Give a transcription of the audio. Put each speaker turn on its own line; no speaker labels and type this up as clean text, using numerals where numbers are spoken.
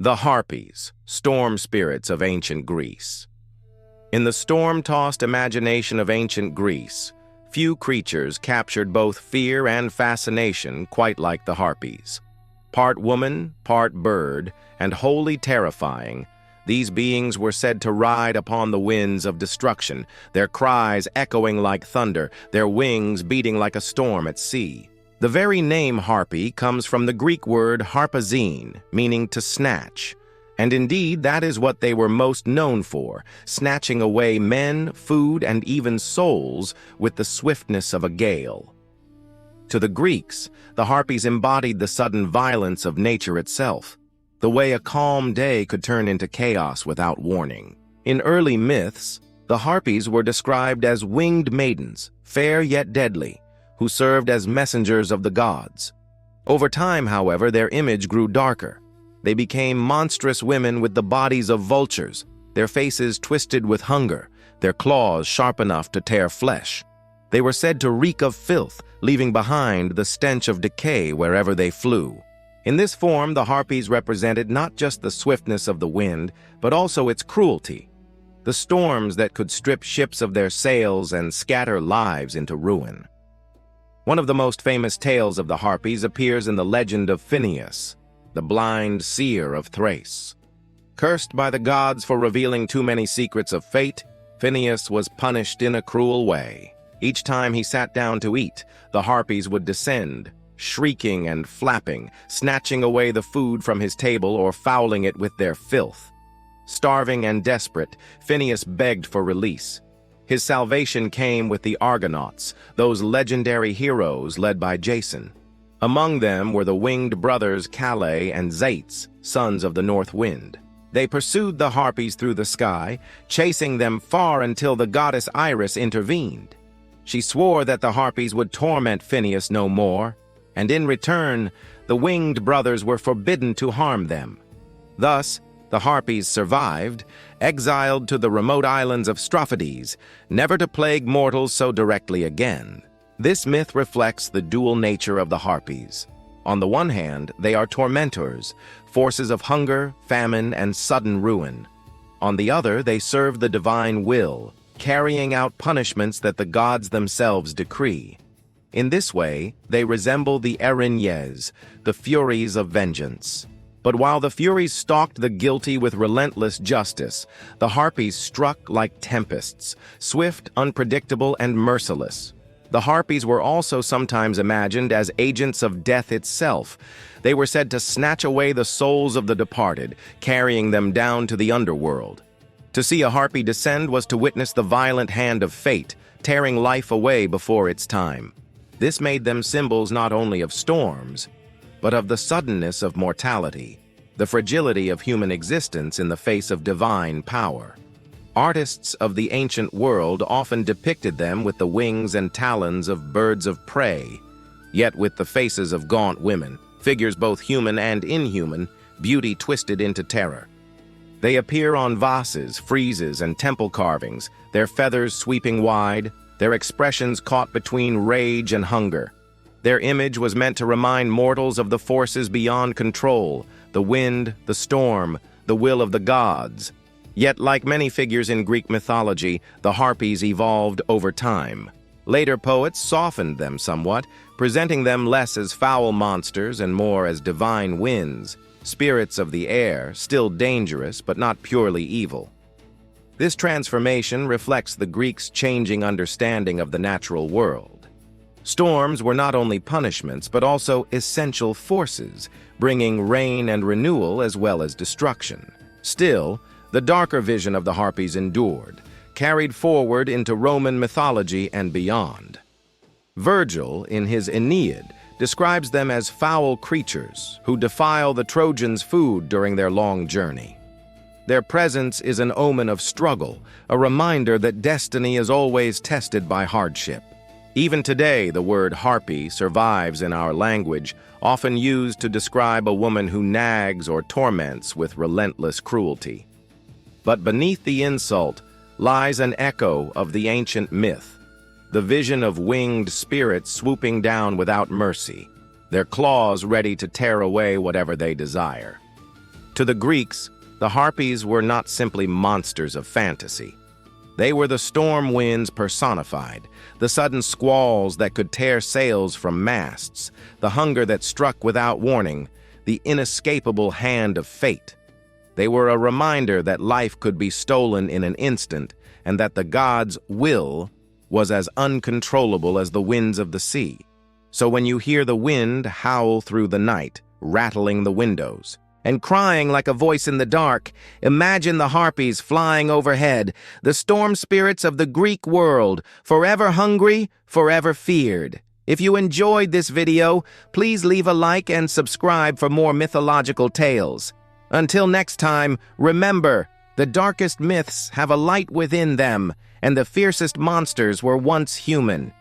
The Harpies, storm spirits of ancient Greece. In the storm-tossed imagination of ancient Greece, few creatures captured both fear and fascination quite like the Harpies. Part woman, part bird, and wholly terrifying, these beings were said to ride upon the winds of destruction, their cries echoing like thunder, their wings beating like a storm at sea. The very name Harpy comes from the Greek word harpazine, meaning to snatch. And indeed, that is what they were most known for, snatching away men, food, and even souls with the swiftness of a gale. To the Greeks, the Harpies embodied the sudden violence of nature itself, the way a calm day could turn into chaos without warning. In early myths, the Harpies were described as winged maidens, fair yet deadly, who served as messengers of the gods. Over time, however, their image grew darker. They became monstrous women with the bodies of vultures, their faces twisted with hunger, their claws sharp enough to tear flesh. They were said to reek of filth, leaving behind the stench of decay wherever they flew. In this form, the Harpies represented not just the swiftness of the wind, but also its cruelty, the storms that could strip ships of their sails and scatter lives into ruin. One of the most famous tales of the Harpies appears in the legend of Phineus, the blind seer of Thrace. Cursed by the gods for revealing too many secrets of fate, Phineus was punished in a cruel way. Each time he sat down to eat, the Harpies would descend, shrieking and flapping, snatching away the food from his table or fouling it with their filth. Starving and desperate, Phineus begged for release. His salvation came with the Argonauts, those legendary heroes led by Jason. Among them were the winged brothers Calais and Zates, sons of the North Wind. They pursued the Harpies through the sky, chasing them far until the goddess Iris intervened. She swore that the Harpies would torment Phineus no more, and in return, the winged brothers were forbidden to harm them. Thus, the Harpies survived, exiled to the remote islands of Strophides, never to plague mortals so directly again. This myth reflects the dual nature of the Harpies. On the one hand, they are tormentors, forces of hunger, famine, and sudden ruin. On the other, they serve the divine will, carrying out punishments that the gods themselves decree. In this way, they resemble the Erinyes, the Furies of vengeance. But while the Furies stalked the guilty with relentless justice, the Harpies struck like tempests, swift, unpredictable, and merciless. The Harpies were also sometimes imagined as agents of death itself. They were said to snatch away the souls of the departed, carrying them down to the underworld. To see a Harpy descend was to witness the violent hand of fate, tearing life away before its time. This made them symbols not only of storms, but of the suddenness of mortality, the fragility of human existence in the face of divine power. Artists of the ancient world often depicted them with the wings and talons of birds of prey, yet with the faces of gaunt women, figures both human and inhuman, beauty twisted into terror. They appear on vases, friezes, and temple carvings, their feathers sweeping wide, their expressions caught between rage and hunger. Their image was meant to remind mortals of the forces beyond control, the wind, the storm, the will of the gods. Yet, like many figures in Greek mythology, the Harpies evolved over time. Later poets softened them somewhat, presenting them less as foul monsters and more as divine winds, spirits of the air, still dangerous but not purely evil. This transformation reflects the Greeks' changing understanding of the natural world. Storms were not only punishments, but also essential forces, bringing rain and renewal as well as destruction. Still, the darker vision of the Harpies endured, carried forward into Roman mythology and beyond. Virgil, in his Aeneid, describes them as foul creatures who defile the Trojans' food during their long journey. Their presence is an omen of struggle, a reminder that destiny is always tested by hardship. Even today, the word harpy survives in our language, often used to describe a woman who nags or torments with relentless cruelty. But beneath the insult lies an echo of the ancient myth, the vision of winged spirits swooping down without mercy, their claws ready to tear away whatever they desire. To the Greeks, the Harpies were not simply monsters of fantasy. They were the storm winds personified, the sudden squalls that could tear sails from masts, the hunger that struck without warning, the inescapable hand of fate. They were a reminder that life could be stolen in an instant, and that the gods' will was as uncontrollable as the winds of the sea. So when you hear the wind howl through the night, rattling the windows, and crying like a voice in the dark, imagine the Harpies flying overhead, the storm spirits of the Greek world, forever hungry, forever feared. If you enjoyed this video, please leave a like and subscribe for more mythological tales. Until next time, remember, the darkest myths have a light within them, and the fiercest monsters were once human.